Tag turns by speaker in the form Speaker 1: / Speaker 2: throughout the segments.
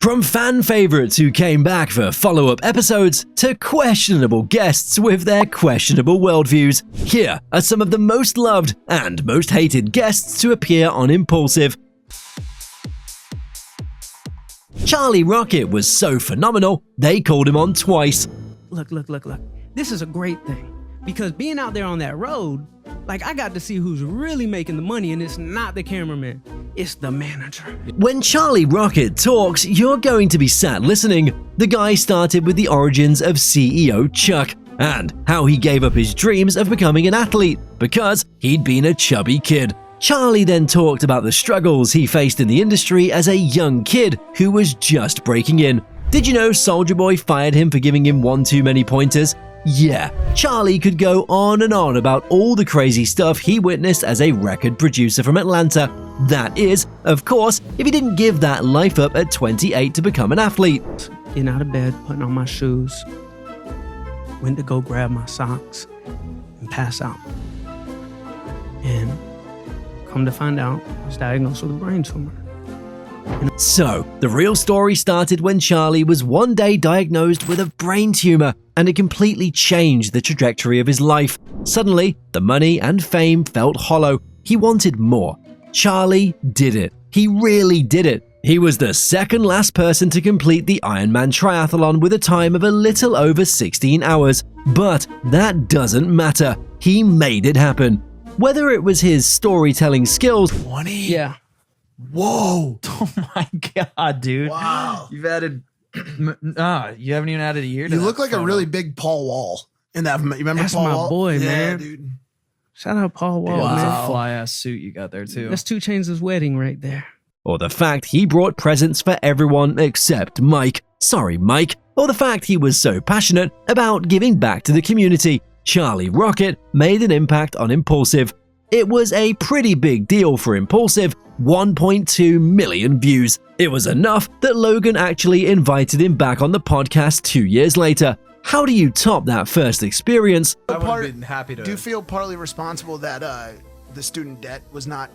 Speaker 1: From fan favorites who came back for follow-up episodes to questionable guests with their questionable worldviews, here are some of the most loved and most hated guests to appear on Impaulsive. Charlie Rocket was so phenomenal, they called him on twice.
Speaker 2: Look. This is a great thing. Because being out there on that road, I got to see who's really making the money, and it's not the cameraman, it's the manager.
Speaker 1: When Charlie Rocket talks, you're going to be sat listening. The guy started with the origins of CEO Chuck and how he gave up his dreams of becoming an athlete because he'd been a chubby kid. Charlie then talked about the struggles he faced in the industry as a young kid who was just breaking in. Did you know Soulja Boy fired him for giving him one too many pointers? Yeah, Charlie could go on and on about all the crazy stuff he witnessed as a record producer from Atlanta. That is, of course, if he didn't give that life up at 28 to become an athlete.
Speaker 2: Getting out of bed, putting on my shoes, went to go grab my socks and pass out. And come to find out, I was diagnosed with a brain tumor.
Speaker 1: So, the real story started when Charlie was one day diagnosed with a brain tumor, and it completely changed the trajectory of his life. Suddenly, the money and fame felt hollow. He wanted more. Charlie did it. He really did it. He was the second last person to complete the Ironman triathlon with a time of a little over 16 hours. But that doesn't matter. He made it happen. Whether it was his storytelling skills...
Speaker 3: 20?
Speaker 2: Yeah.
Speaker 3: Whoa.
Speaker 4: Oh my god, dude.
Speaker 3: Wow.
Speaker 4: You've added you haven't even added a year to
Speaker 3: You
Speaker 4: that
Speaker 3: look like a
Speaker 4: photo.
Speaker 3: really big Paul Wall in that. You remember
Speaker 2: That's
Speaker 3: Paul
Speaker 2: my
Speaker 3: Wall?
Speaker 2: boy,
Speaker 3: Yeah,
Speaker 2: man.
Speaker 3: dude.
Speaker 2: Shout out Paul Wall,
Speaker 4: Dude, that's
Speaker 2: man.
Speaker 4: a fly ass suit you got there too.
Speaker 2: That's 2 Chainz' wedding right there.
Speaker 1: Or the fact he brought presents for everyone except Mike. Sorry, Mike. Or the fact he was so passionate about giving back to the community. Charlie Rocket made an impact on Impaulsive. It was a pretty big deal for Impaulsive, 1.2 million views. It was enough that Logan actually invited him back on the podcast 2 years later. How do you top that first experience?
Speaker 5: I would have been happy to.
Speaker 3: Do you feel partly responsible that the student debt was not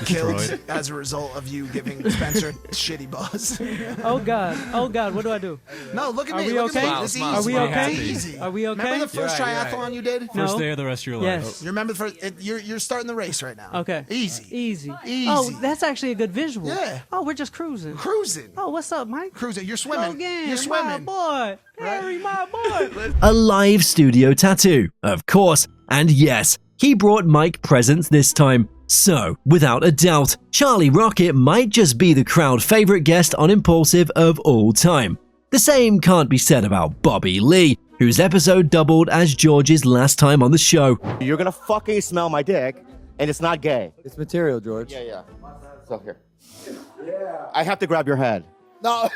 Speaker 3: killed as a result of you giving Spencer shitty buzz?
Speaker 2: Oh God, what do I do?
Speaker 3: No, look at
Speaker 2: Are
Speaker 3: me.
Speaker 2: we
Speaker 3: Look
Speaker 2: okay?
Speaker 3: at me. It's
Speaker 5: Smile,
Speaker 3: easy.
Speaker 5: smile.
Speaker 2: Are we okay?
Speaker 3: It's easy.
Speaker 2: Are we okay?
Speaker 3: Remember the first
Speaker 5: You're right,
Speaker 3: triathlon
Speaker 5: you're
Speaker 3: you did?
Speaker 2: No.
Speaker 5: First day of the rest of your life.
Speaker 2: Yes.
Speaker 3: You remember the first? You're starting the race right now.
Speaker 2: Okay.
Speaker 3: Easy.
Speaker 2: Easy.
Speaker 3: Easy.
Speaker 2: Oh, that's actually a good visual.
Speaker 3: Yeah.
Speaker 2: Oh, we're just cruising.
Speaker 3: Cruising.
Speaker 2: Oh, what's up, Mike?
Speaker 3: Cruising. You're swimming.
Speaker 2: Logan,
Speaker 3: You're swimming.
Speaker 2: my boy. Harry, my boy.
Speaker 1: A live studio tattoo, of course. And yes, he brought Mike presents this time. So, without a doubt, Charlie Rocket might just be the crowd favorite guest on Impaulsive of all time. The same can't be said about Bobby Lee, whose episode doubled as George's last time on the show.
Speaker 6: You're gonna fucking smell my dick, and it's not gay.
Speaker 7: It's material, George.
Speaker 6: Yeah. So here. Yeah. I have to grab your head.
Speaker 3: No.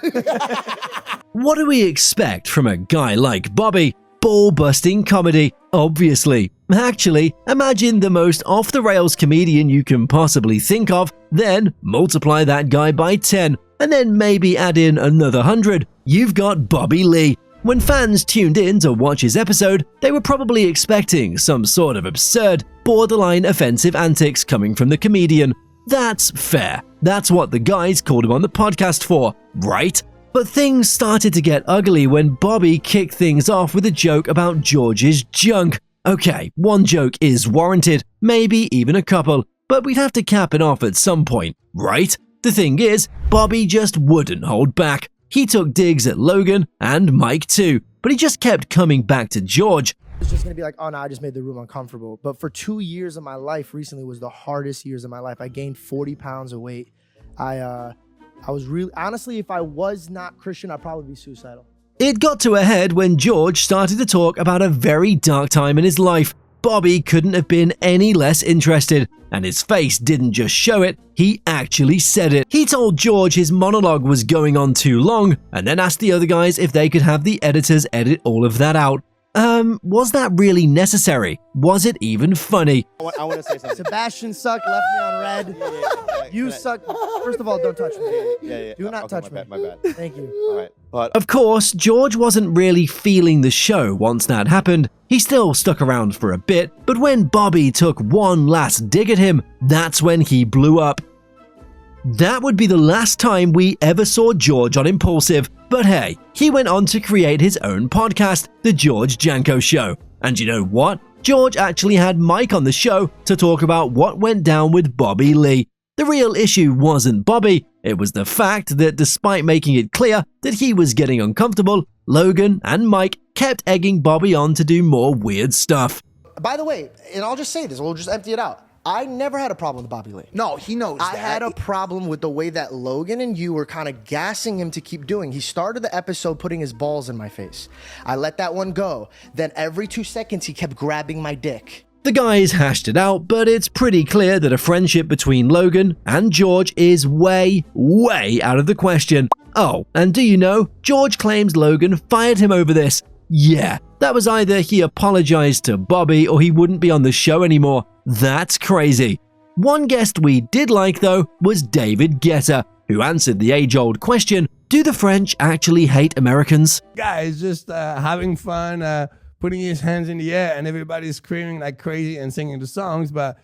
Speaker 1: What do we expect from a guy like Bobby? Ball-busting comedy, obviously. Actually, imagine the most off-the-rails comedian you can possibly think of, then multiply that guy by 10, and then maybe add in another 100. You've got Bobby Lee. When fans tuned in to watch his episode, they were probably expecting some sort of absurd, borderline offensive antics coming from the comedian. That's fair. That's what the guys called him on the podcast for, right? But things started to get ugly when Bobby kicked things off with a joke about George's junk. Okay, one joke is warranted, maybe even a couple, but we'd have to cap it off at some point, right? The thing is, Bobby just wouldn't hold back. He took digs at Logan and Mike too, but he just kept coming back to George.
Speaker 7: It's just gonna be like, oh no, I just made the room uncomfortable. But for 2 years of my life recently was the hardest years of my life. I gained 40 pounds of weight. I was really, honestly, if I was not Christian, I'd probably be suicidal.
Speaker 1: It got to a head when George started to talk about a very dark time in his life. Bobby couldn't have been any less interested, and his face didn't just show it, he actually said it. He told George his monologue was going on too long, and then asked the other guys if they could have the editors edit all of that out. Was that really necessary? Was it even funny?
Speaker 6: I want to say something.
Speaker 7: Sebastian sucked, left me on red. You suck. First of all, don't touch me.
Speaker 6: Yeah.
Speaker 7: Do not
Speaker 6: Okay,
Speaker 7: touch
Speaker 6: my
Speaker 7: me.
Speaker 6: bad, my bad.
Speaker 7: Thank you.
Speaker 6: All right. But
Speaker 1: Of course, George wasn't really feeling the show once that happened. He still stuck around for a bit, but when Bobby took one last dig at him, that's when he blew up. That would be the last time we ever saw George on Impaulsive. But hey, he went on to create his own podcast, The George Janko Show. And you know what? George actually had Mike on the show to talk about what went down with Bobby Lee. The real issue wasn't Bobby, it was the fact that despite making it clear that he was getting uncomfortable, Logan and Mike kept egging Bobby on to do more weird stuff.
Speaker 7: By the way, and I'll just say this, we'll just empty it out. I never had a problem with Bobby Lee.
Speaker 3: No, he knows
Speaker 7: I
Speaker 3: that.
Speaker 7: had a problem with the way that Logan and you were kind of gassing him to keep doing. He started the episode putting his balls in my face. I let that one go. Then every 2 seconds, he kept grabbing my dick.
Speaker 1: The guys hashed it out, but it's pretty clear that a friendship between Logan and George is way, way out of the question. Oh, and do you know, George claims Logan fired him over this. Yeah, that was either he apologized to Bobby or he wouldn't be on the show anymore. That's crazy. One guest we did like, though, was David Guetta, who answered the age-old question, do the French actually hate Americans?
Speaker 5: Guys just having fun, putting his hands in the air and everybody's screaming like crazy and singing the songs. Or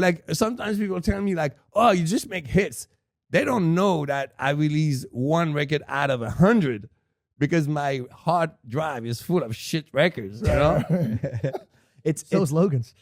Speaker 5: like sometimes people tell me like, oh, you just make hits. They don't know that I release one record out of 100 because my hard drive is full of shit records, you know?
Speaker 7: It's Logan's.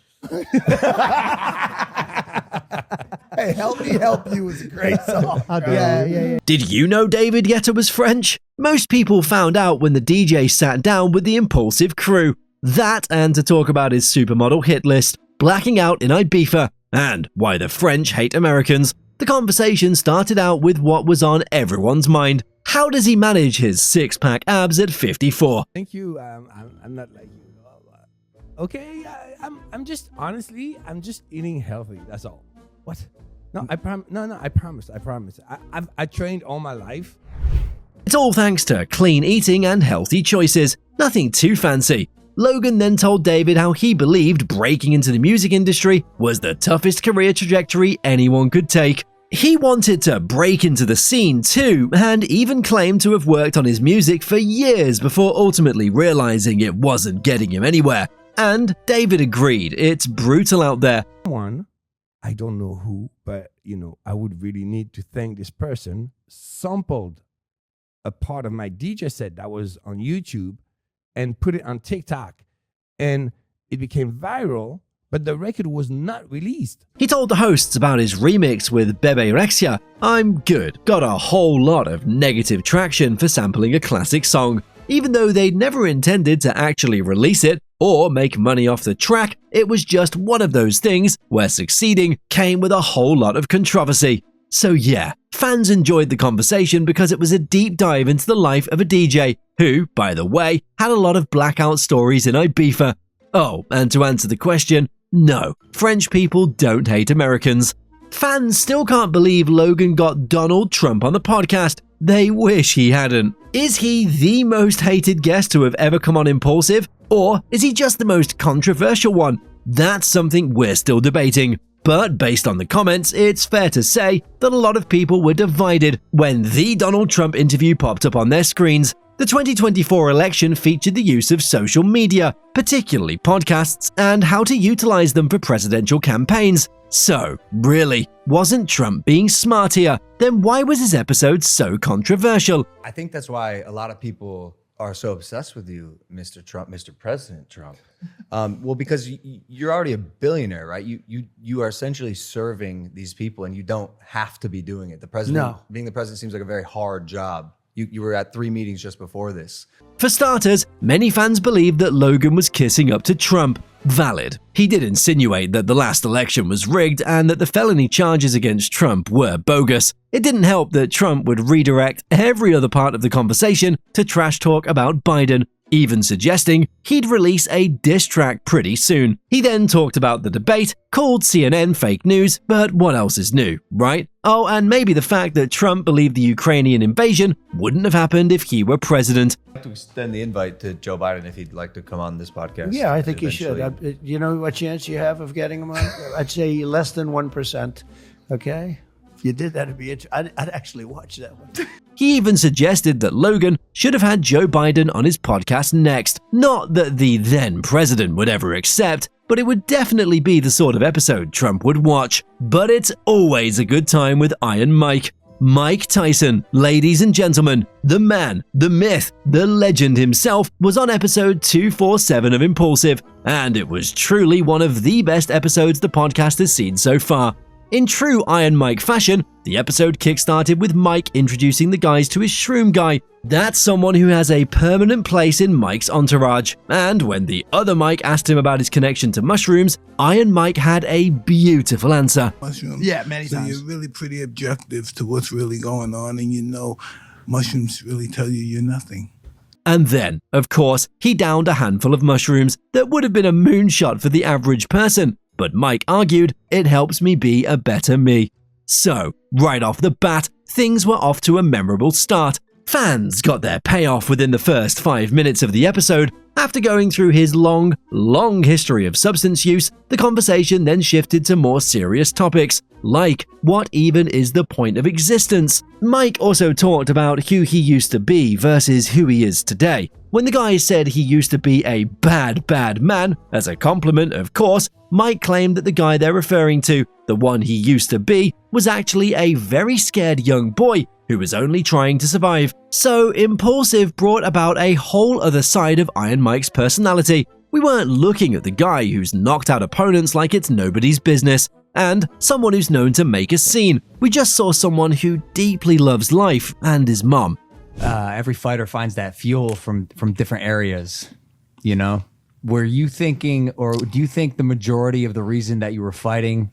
Speaker 8: Hey, Help Me Help You is a great song.
Speaker 7: Yeah.
Speaker 1: Did you know David Guetta was French? Most people found out when the DJ sat down with the Impaulsive crew. That and to talk about his supermodel hit list, blacking out in Ibiza, and why the French hate Americans. The conversation started out with what was on everyone's mind. How does he manage his six-pack abs at 54?
Speaker 5: Thank you. I'm not like you. Okay, I'm just honestly, I'm just eating healthy. That's all. What? No, I promise. No, I promise. I trained all my life.
Speaker 1: It's all thanks to clean eating and healthy choices. Nothing too fancy. Logan then told David how he believed breaking into the music industry was the toughest career trajectory anyone could take. He wanted to break into the scene too, and even claimed to have worked on his music for years before ultimately realizing it wasn't getting him anywhere. And David agreed, it's brutal out there.
Speaker 5: One, I don't know who, but I would really need to thank this person, sampled a part of my DJ set that was on YouTube and put it on TikTok. And it became viral, but the record was not released.
Speaker 1: He told the hosts about his remix with Bebe Rexha, I'm Good, got a whole lot of negative traction for sampling a classic song. Even though they'd never intended to actually release it or make money off the track, it was just one of those things where succeeding came with a whole lot of controversy. So yeah, fans enjoyed the conversation because it was a deep dive into the life of a DJ who, by the way, had a lot of blackout stories in Ibiza. Oh, and to answer the question, no, French people don't hate Americans. Fans still can't believe Logan got Donald Trump on the podcast. They wish he hadn't. Is he the most hated guest to have ever come on Impaulsive? Or is he just the most controversial one? That's something we're still debating. But based on the comments, it's fair to say that a lot of people were divided when the Donald Trump interview popped up on their screens. The 2024 election featured the use of social media, particularly podcasts, and how to utilize them for presidential campaigns. So, really, wasn't Trump being smart here? Then why was his episode so controversial?
Speaker 9: I think that's why a lot of people are so obsessed with you, Mr. Trump, Mr. President Trump. Well, because you're already a billionaire, right? You are essentially serving these people, and you don't have to be doing it. The president, being the president, seems like a very hard job. You were at 3 meetings just before this.
Speaker 1: For starters, many fans believe that Logan was kissing up to Trump. Valid. He did insinuate that the last election was rigged and that the felony charges against Trump were bogus. It didn't help that Trump would redirect every other part of the conversation to trash talk about Biden, even suggesting he'd release a diss track pretty soon. He then talked about the debate, called CNN fake news, but what else is new, right? Oh, and maybe the fact that Trump believed the Ukrainian invasion wouldn't have happened if he were president.
Speaker 9: I'd like to extend the invite to Joe Biden if he'd like to come on this podcast.
Speaker 8: Yeah, I think he should. You know what chance you have of getting him on? I'd say less than 1%. Okay? If you did that, I'd actually watch that one.
Speaker 1: He even suggested that Logan should have had Joe Biden on his podcast next. Not that the then president would ever accept, but it would definitely be the sort of episode Trump would watch. But it's always a good time with Iron Mike. Mike Tyson, ladies and gentlemen, the man, the myth, the legend himself, was on episode 247 of Impaulsive, and it was truly one of the best episodes the podcast has seen so far. In true Iron Mike fashion, the episode kickstarted with Mike introducing the guys to his shroom guy. That's someone who has a permanent place in Mike's entourage. And when the other Mike asked him about his connection to mushrooms, Iron Mike had a beautiful answer.
Speaker 10: Mushrooms.
Speaker 3: Yeah, many
Speaker 10: so
Speaker 3: times.
Speaker 10: You're really pretty objective to what's really going on, and you know mushrooms really tell you you're nothing.
Speaker 1: And then, of course, he downed a handful of mushrooms that would have been a moonshot for the average person. But Mike argued, it helps me be a better me. So, right off the bat, things were off to a memorable start. Fans got their payoff within the first 5 minutes of the episode. After going through his long history of substance use, the conversation then shifted to more serious topics, like what even is the point of existence? Mike also talked about who he used to be versus who he is today. When the guy said he used to be a bad man, as a compliment of course, Mike claimed that the guy they're referring to, the one he used to be, was actually a very scared young boy who was only trying to survive. So Impaulsive brought about a whole other side of Iron Mike's personality. We weren't looking at the guy who's knocked out opponents like it's nobody's business, and someone who's known to make a scene. We just saw someone who deeply loves life and his mom.
Speaker 11: Every fighter finds that fuel from different areas, you know? Were you thinking, or do you think the majority of the reason that you were fighting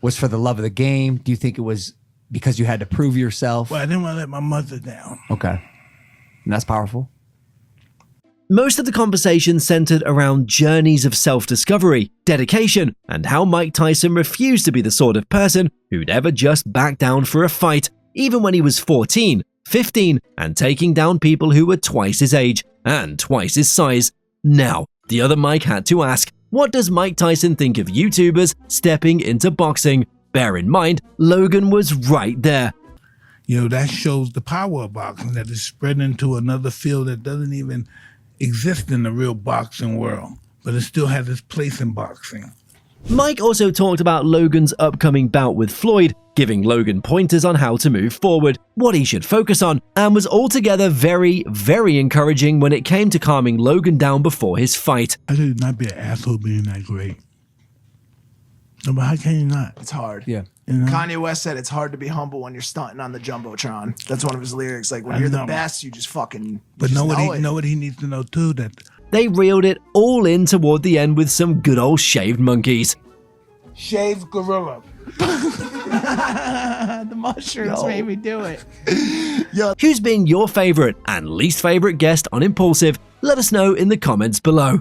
Speaker 11: was for the love of the game? Do you think it was because you had to prove yourself?
Speaker 10: Well, I didn't want to let my mother down.
Speaker 11: Okay. And that's powerful.
Speaker 1: Most of the conversation centered around journeys of self-discovery, dedication, and how Mike Tyson refused to be the sort of person who'd ever just back down for a fight, even when he was 14, 15, and taking down people who were twice his age and twice his size. Now, the other Mike had to ask, what does Mike Tyson think of YouTubers stepping into boxing? Bear in mind, Logan was right there.
Speaker 10: You know, that shows the power of boxing, that it's spread into another field that doesn't even exist in the real boxing world, but it still has its place in boxing.
Speaker 1: Mike also talked about Logan's upcoming bout with Floyd, giving Logan pointers on how to move forward, what he should focus on, and was altogether very encouraging when it came to calming Logan down before his fight.
Speaker 10: I could not be an asshole being that great. No, but how can you not?
Speaker 3: It's hard.
Speaker 11: Yeah.
Speaker 10: You know?
Speaker 3: Kanye West said it's hard to be humble when you're stunting on the Jumbotron. That's one of his lyrics. Like, when you're the best, you just fucking
Speaker 10: But
Speaker 3: just
Speaker 10: know what he needs to know too, that
Speaker 1: They reeled it all in toward the end with some good old shaved monkeys.
Speaker 10: shaved gorilla.
Speaker 3: the mushrooms made me do it.
Speaker 1: Who's been your favorite and least favorite guest on Impaulsive? Let us know in the comments below.